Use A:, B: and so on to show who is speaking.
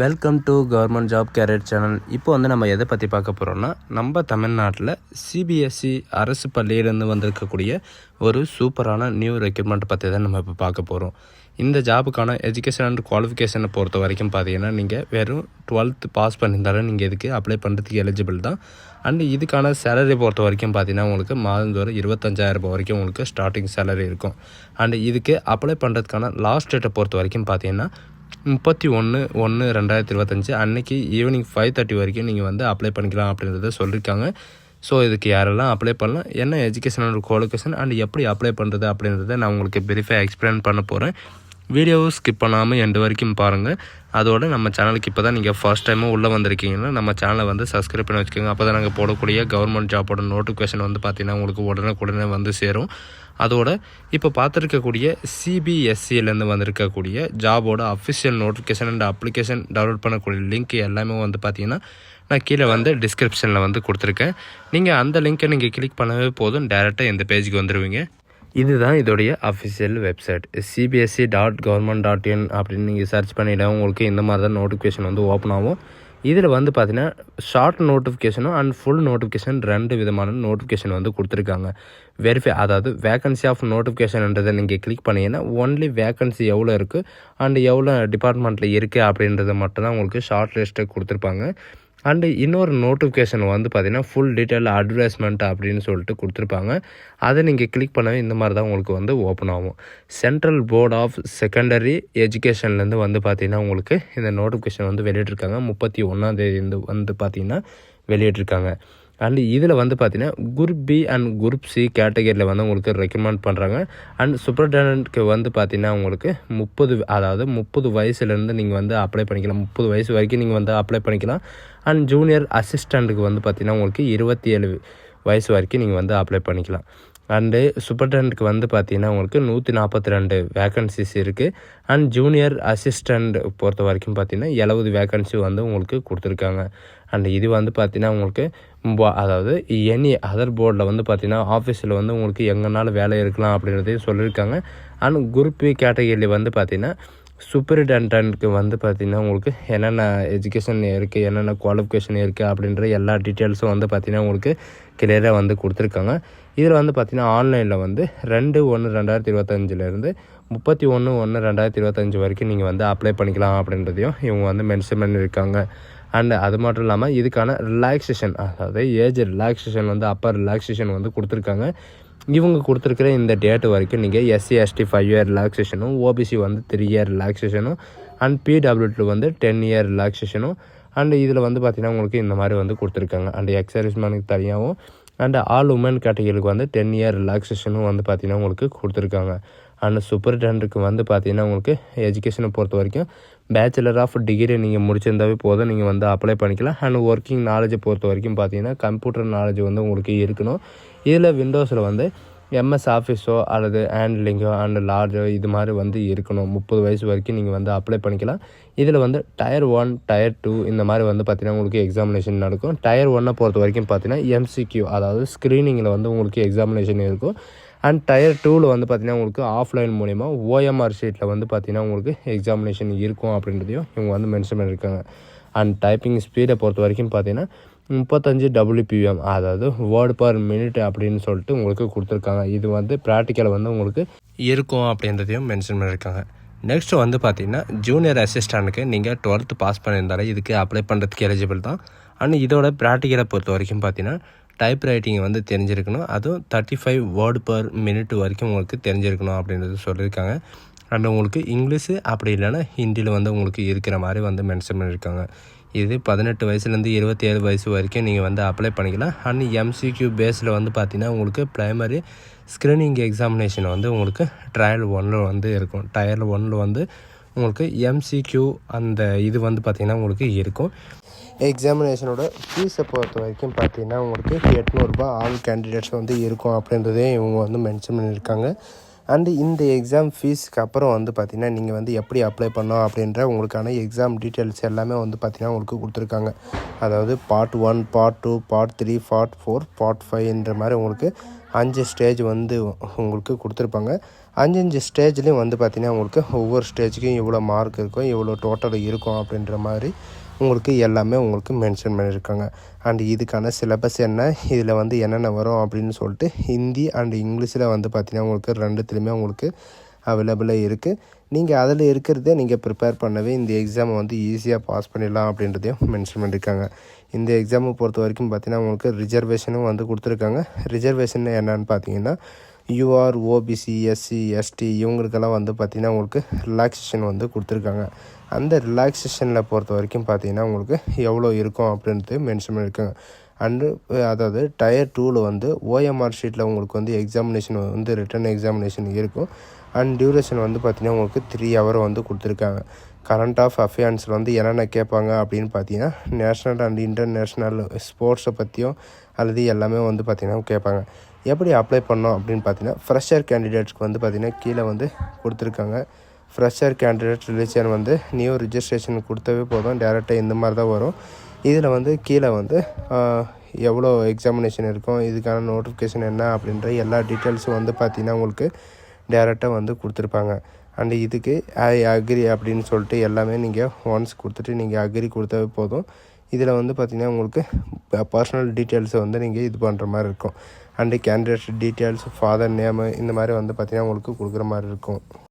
A: Welcome to government job career channel. இப்போ வந்து நம்ம எதை பற்றி பார்க்க போகிறோம்னா, நம்ம தமிழ்நாட்டில் சிபிஎஸ்சி அரசு பள்ளியிலேருந்து வந்திருக்கக்கூடிய ஒரு சூப்பரான நியூ ரெக்ரூட்மெண்ட் பற்றி தான் நம்ம இப்போ பார்க்க போகிறோம். இந்த ஜாபுக்கான எஜுகேஷன் அண்ட் குவாலிஃபிகேஷனை பொறுத்த வரைக்கும் பார்த்தீங்கன்னா, நீங்கள் வெறும் 12th பாஸ் பண்ணியிருந்தாலும் நீங்கள் இதுக்கு அப்ளை பண்ணுறதுக்கு எலிஜிபிள் தான். அண்ட் இதுக்கான சேலரி பொறுத்த வரைக்கும் பார்த்தீங்கன்னா, உங்களுக்கு மாதந்தோறும் 25,000 வரைக்கும் உங்களுக்கு ஸ்டார்டிங் சேலரி இருக்கும். அண்ட் இதுக்கு அப்ளை பண்ணுறதுக்கான லாஸ்ட் டேட்டை பொறுத்த வரைக்கும் பார்த்தீங்கன்னா 31/1/2025 அன்னைக்கு ஈவினிங் 5:30 வரைக்கும் நீங்கள் வந்து அப்ளை பண்ணிக்கலாம் அப்படின்றத சொல்லியிருக்காங்க. ஸோ இதுக்கு யாரெல்லாம் அப்ளை பண்ணலாம், என்ன எஜுகேஷனல் குவாலிஃபிகேஷன் அண்ட் எப்படி அப்ளை பண்ணுறது அப்படின்றத நான் உங்களுக்கு பிரீஃபாக எக்ஸ்பிளைன் பண்ண போகிறேன். வீடியோவை ஸ்கிப் பண்ணாமல் எண்டு வரைக்கும் பாருங்கள். அதோடு நம்ம சேனலுக்கு இப்போ தான் நீங்கள் ஃபர்ஸ்ட் டைமும் உள்ளே வந்திருக்கீங்கன்னா நம்ம சேனலை வந்து சப்ஸ்கிரைப் பண்ணி வச்சுக்கோங்க. அப்போ தான் நாங்கள் போடக்கூடிய கவர்மெண்ட் ஜாப்போட நோட்டிஃபிகேஷன் வந்து பார்த்திங்கன்னா உங்களுக்கு உடனே வந்து சேரும். அதோட இப்போ பார்த்துருக்கக்கூடிய சிபிஎஸ்சிலேருந்து வந்திருக்கக்கூடிய ஜாபோட official notification and application download பண்ணக்கூடிய லிங்க் எல்லாமே வந்து பார்த்திங்கன்னா நான் கீழே வந்து டிஸ்கிரிப்ஷனில் வந்து கொடுத்துருக்கேன். நீங்கள் அந்த லிங்க்கை நீங்கள் கிளிக் பண்ணவே போதும், டேரெக்டாக இந்த பேஜுக்கு வந்துடுவீங்க. இதுதான் இதோடைய அஃபிஷியல் வெப்சைட் cbse.government.in அப்படின்னு நீங்கள் சர்ச் பண்ணிவிட உங்களுக்கு இந்த மாதிரி தான் நோட்டிஃபிகேஷன் வந்து ஓப்பன் ஆகும். இதில் வந்து பார்த்தீங்கன்னா ஷார்ட் நோட்டிஃபிகேஷனும் அண்ட் ஃபுல் நோட்டிஃபிகேஷன் 2 விதமான நோட்டிஃபிகேஷன் வந்து கொடுத்துருக்காங்க. வெரிஃபை, அதாவது வேகன்சி ஆஃப் நோட்டிஃபிகேஷன்ன்றதை நீங்கள் கிளிக் பண்ணிங்கன்னா ஒன்லி வேகன்சி எவ்வளோ இருக்குது அண்ட் எவ்வளோ டிபார்ட்மெண்ட்டில் இருக்குது அப்படின்றத மட்டும்தான் உங்களுக்கு ஷார்ட் லிஸ்ட்டை கொடுத்துருப்பாங்க. அண்டு இன்னொரு நோட்டிஃபிகேஷன் வந்து பார்த்திங்கன்னா ஃபுல் டீட்டெயில் அட்வர்டைஸ்மெண்ட் அப்படின்னு சொல்லிட்டு கொடுத்துருப்பாங்க. அதை நீங்கள் கிளிக் பண்ணவே இந்த மாதிரி தான் உங்களுக்கு வந்து ஓப்பன் ஆகும். சென்ட்ரல் போர்ட் ஆஃப் செகண்டரி எஜுகேஷன்லேருந்து வந்து பார்த்திங்கன்னா உங்களுக்கு இந்த நோட்டிஃபிகேஷன் வந்து வெளியிட்டிருக்காங்க. 31 வந்து பார்த்திங்கன்னா வெளியிட்டிருக்காங்க. அண்ட் இதில் வந்து பார்த்திங்கன்னா group B and group C கேட்டகரியில் வந்து உங்களுக்கு ரெக்கமெண்ட் பண்ணுறாங்க. அண்ட் சூப்பர்டெண்டன்ட்க்கு வந்து பார்த்திங்கன்னா உங்களுக்கு 30 வயசுலேருந்து நீங்கள் வந்து அப்ளை பண்ணிக்கலாம். 30 வயசு வரைக்கும் நீங்கள் வந்து அப்ளை பண்ணிக்கலாம். அண்ட் ஜூனியர் அசிஸ்டண்ட்டுக்கு வந்து பார்த்திங்கன்னா உங்களுக்கு 27 வயசு வரைக்கும் நீங்கள் வந்து அப்ளை பண்ணிக்கலாம். அண்டு சூப்பர்டென்ட்க்கு வந்து பார்த்திங்கன்னா உங்களுக்கு 142 வேக்கன்சிஸ் இருக்குது. அண்ட் ஜூனியர் அசிஸ்டண்ட் பொறுத்த வரைக்கும் பார்த்திங்கன்னா 70 வேக்கன்சி வந்து உங்களுக்கு கொடுத்துருக்காங்க. அண்ட் இது வந்து பார்த்திங்கன்னா உங்களுக்கு அதாவது எனி அதர் போர்டில் வந்து பார்த்திங்கன்னா ஆஃபீஸில் வந்து உங்களுக்கு எங்கேனாலும் வேலை இருக்கலாம் அப்படின்றதையும் சொல்லியிருக்காங்க. அண்ட் குரூப் பி கேட்டகரியில் வந்து பார்த்திங்கன்னா சூப்பரிண்டென்டன்ட்க்கு வந்து பார்த்திங்கன்னா உங்களுக்கு என்னென்ன எஜுகேஷன் இருக்குது, என்னென்ன குவாலிஃபிகேஷன் இருக்குது அப்படின்ற எல்லா டீட்டெயில்ஸும் வந்து பார்த்திங்கன்னா உங்களுக்கு கிளியராக வந்து கொடுத்துருக்காங்க. இதில் வந்து பார்த்திங்கன்னா ஆன்லைனில் வந்து 2/1/2025 31/1/2025 வரைக்கும் நீங்கள் வந்து அப்ளை பண்ணிக்கலாம் அப்படின்றதையும் இவங்க வந்து மென்ஷன் பண்ணியிருக்காங்க. அண்ட் அது மட்டும் இல்லாமல் இதுக்கான ரிலாக்ஸேஷன், அதாவது ஏஜ் ரிலாக்ஸேஷன் வந்து அப்பர் ரிலாக்ஸேஷன் வந்து கொடுத்துருக்காங்க. இவங்க கொடுத்துருக்கிற இந்த டேட்டு வரைக்கும் நீங்கள் SC/ST 5 இயர் ரிலாக்ஸேஷனும், OBC வந்து 3 இயர் ரிலாக்ஸேஷனும், அண்ட் PWT வந்து 10 இயர் ரிலாக்ஸேஷனும், அண்ட் இதில் வந்து பார்த்திங்கன்னா உங்களுக்கு இந்த மாதிரி வந்து கொடுத்துருக்காங்க. அண்ட் எக்ஸர்விஸ்மேனுக்கு தனியாகவும் அண்ட் ஆல் உமன் கேட்டகரிக்கு வந்து 10 இயர் ரிலாக்ஸேஷனும் வந்து பார்த்திங்கன்னா உங்களுக்கு கொடுத்துருக்காங்க. அண்ட் சூப்பரிண்டென்ட்டுக்கு வந்து பார்த்திங்கன்னா உங்களுக்கு எஜுகேஷனை பொறுத்த வரைக்கும் பேச்சுலர் ஆஃப் டிகிரி நீங்கள் முடிச்சிருந்தாவே போதும், நீங்கள் வந்து அப்ளை பண்ணிக்கலாம். அண்ட் ஒர்க்கிங் நாலேஜை பொறுத்த வரைக்கும் பார்த்திங்கன்னா கம்ப்யூட்டர் நாலேஜ் வந்து உங்களுக்கு இருக்கணும். இதில் விண்டோஸில் வந்து MS ஆஃபீஸோ அல்லது ஹேண்ட்லிங்கோ அண்ட் லார்ஜோ இது மாதிரி வந்து இருக்கணும். 30 வயசு வரைக்கும் நீங்கள் வந்து அப்ளை பண்ணிக்கலாம். இதில் வந்து டயர் 1 டயர் 2 இந்த மாதிரி வந்து பார்த்திங்கன்னா உங்களுக்கு எக்ஸாமினேஷன் நடக்கும். டயர் 1 பொறுத்த வரைக்கும் பார்த்திங்கன்னா MCQ, அதாவது ஸ்க்ரீனிங்கில் வந்து உங்களுக்கு எக்ஸாமினேஷன் இருக்கும். அண்ட் டயர் 2வில் வந்து பார்த்திங்கன்னா உங்களுக்கு ஆஃப்லைன் மூலிமா OMR ஷீட்டில் வந்து பார்த்திங்கன்னா உங்களுக்கு எக்ஸாமினேஷன் இருக்கும் அப்படின்றதையும் இவங்க வந்து மென்ஷன் பண்ணியிருக்காங்க. அண்ட் டைப்பிங் ஸ்பீடை பொறுத்த வரைக்கும் பார்த்திங்கன்னா 35 WPM, அதாவது வேர்டு பர் மினிட் அப்படின்னு சொல்லிட்டு உங்களுக்கு கொடுத்துருக்காங்க. இது வந்து ப்ராக்டிக்கல் வந்து உங்களுக்கு இருக்கும் அப்படின்றதையும் மென்ஷன் பண்ணியிருக்காங்க. நெக்ஸ்ட் வந்து பார்த்திங்கன்னா ஜூனியர் அசிஸ்டண்ட்டுக்கு நீங்கள் 12th பாஸ் பண்ணியிருந்தாலே இதுக்கு அப்ளை பண்ணுறதுக்கு எலிஜிபிள் தான். அண்ட் இதோட ப்ராக்டிக்கலை பொறுத்த வரைக்கும் பார்த்திங்கன்னா டைப் ரைட்டிங்கை வந்து தெரிஞ்சிருக்கணும். அதுவும் 35 வேர்டு பர் மினிட் வரைக்கும் உங்களுக்கு தெரிஞ்சிருக்கணும் அப்படின்றது சொல்லியிருக்காங்க. அண்ட் உங்களுக்கு இங்கிலீஷு அப்படி இல்லைன்னா ஹிந்தியில் வந்து உங்களுக்கு இருக்கிற மாதிரி வந்து மென்ஷன் பண்ணியிருக்காங்க. இது 18 வயசுலேருந்து 27 வயசு வரைக்கும் நீங்கள் வந்து அப்ளை பண்ணிக்கலாம். அண்ட் MCQ பேஸில் வந்து பார்த்திங்கன்னா உங்களுக்கு ப்ரைமரி ஸ்க்ரீனிங் எக்ஸாமினேஷன் வந்து உங்களுக்கு ட்ரையல் 1 வந்து இருக்கும். டயர் 1 வந்து உங்களுக்கு MCQ அந்த இது வந்து பார்த்திங்கன்னா உங்களுக்கு இருக்கும். எக்ஸாமினேஷனோட ஃபீஸை பொறுத்த வரைக்கும் பார்த்திங்கன்னா உங்களுக்கு 800 ரூபாய் ஆல் கேண்டிடேட்ஸ் வந்து இருக்கும் அப்படின்றதே இவங்க வந்து மென்ஷன் பண்ணியிருக்காங்க. அண்டு இந்த எக்ஸாம் ஃபீஸுக்கு அப்புறம் வந்து பார்த்திங்கன்னா நீங்கள் வந்து எப்படி அப்ளை பண்ணோம் அப்படின்ற உங்களுக்கான எக்ஸாம் டீட்டெயில்ஸ் எல்லாமே வந்து பார்த்திங்கன்னா உங்களுக்கு கொடுத்துருக்காங்க. அதாவது Part 1, Part 2, Part 3, Part 4, Part 5ன்ற மாதிரி உங்களுக்கு 5 ஸ்டேஜ் வந்து உங்களுக்கு கொடுத்துருப்பாங்க. 5 ஸ்டேஜ்லேயும் வந்து பார்த்திங்கன்னா உங்களுக்கு ஒவ்வொரு ஸ்டேஜுக்கும் இவ்வளோ மார்க் இருக்கும், இவ்வளோ டோட்டல் இருக்கும் அப்படின்ற மாதிரி உங்களுக்கு எல்லாமே உங்களுக்கு மென்ஷன் பண்ணியிருக்காங்க. அண்ட் இதுக்கான சிலபஸ் என்ன, இதில் வந்து என்னென்ன வரும் அப்படின்னு சொல்லிட்டு ஹிந்தி அண்ட் இங்கிலீஷில் வந்து பார்த்திங்கன்னா உங்களுக்கு 2த்துலேயுமே உங்களுக்கு அவைலபிளாக இருக்குது. நீங்கள் அதில் இருக்கிறதே நீங்கள் ப்ரிப்பேர் பண்ணவே இந்த எக்ஸாமை வந்து ஈஸியாக பாஸ் பண்ணிடலாம் அப்படின்றதையும் மென்ஷன் பண்ணியிருக்காங்க. இந்த எக்ஸாமை பொறுத்த வரைக்கும் பார்த்திங்கன்னா உங்களுக்கு ரிசர்வேஷனும் வந்து கொடுத்துருக்காங்க. ரிசர்வேஷன் என்னன்னு பார்த்தீங்கன்னா யூஆர், ஓபிசி, எஸ்சி, எஸ்டி இவங்களுக்கெல்லாம் வந்து பார்த்திங்கன்னா உங்களுக்கு ரிலாக்ஸேஷன் வந்து கொடுத்துருக்காங்க. அந்த ரிலாக்ஸேஷனில் பொறுத்த வரைக்கும் பார்த்திங்கன்னா உங்களுக்கு எவ்வளோ இருக்கும் அப்படின்றது மென்ஷன் பண்ணியிருக்காங்க. அண்டு அதாவது டயர் 2ல் வந்து ஓஎம்ஆர் ஷீட்டில் உங்களுக்கு வந்து எக்ஸாமினேஷன் வந்து ரிட்டன் எக்ஸாமினேஷன் இருக்கும். அண்ட் டியூரேஷன் வந்து பார்த்திங்கன்னா உங்களுக்கு 3 ஹவர் வந்து கொடுத்துருக்காங்க. கரண்ட் ஆஃப் அஃபேர்ஸில் வந்து என்னென்ன கேட்பாங்க அப்படின்னு பார்த்தீங்கன்னா நேஷ்னல் அண்ட் இன்டர்நேஷ்னல் ஸ்போர்ட்ஸை பற்றியும் அல்லது எல்லாமே வந்து பார்த்திங்கன்னா கேட்பாங்க. எப்படி அப்ளை பண்ணோம் அப்படின்னு பார்த்தீங்கன்னா ஃப்ரெஷர் கேண்டிடேட்ஸ்க்கு வந்து பார்த்திங்கன்னா கீழே வந்து கொடுத்துருக்காங்க. ஃப்ரெஷர் கேண்டிடேட் ரிலிஜன் வந்து நியூ ரிஜிஸ்ட்ரேஷன் கொடுத்தவே போதும், டேரெக்டாக இந்த மாதிரி தான் வரும். இதில் வந்து கீழே வந்து எவ்வளோ எக்ஸாமினேஷன் இருக்கும், இதுக்கான நோட்டிஃபிகேஷன் என்ன அப்படின்ற எல்லா டீட்டெயில்ஸும் வந்து பார்த்திங்கன்னா உங்களுக்கு டேரெக்டாக வந்து கொடுத்துருப்பாங்க. அண்டு இதுக்கு ஐ அக்ரி அப்படின்னு சொல்லிட்டு எல்லாமே நீங்கள் ஒன்ஸ் கொடுத்துட்டு நீங்கள் அக்ரி கொடுத்தாவே போதும். இதில் வந்து பார்த்திங்கன்னா உங்களுக்கு பர்சனல் டீட்டெயில்ஸை வந்து நீங்கள் இது பண்ணுற மாதிரி இருக்கும். And candidate details, father name இந்த மாதிரி வந்து பார்த்திங்கன்னா உங்களுக்கு கொடுக்குற மாதிரி இருக்கும்.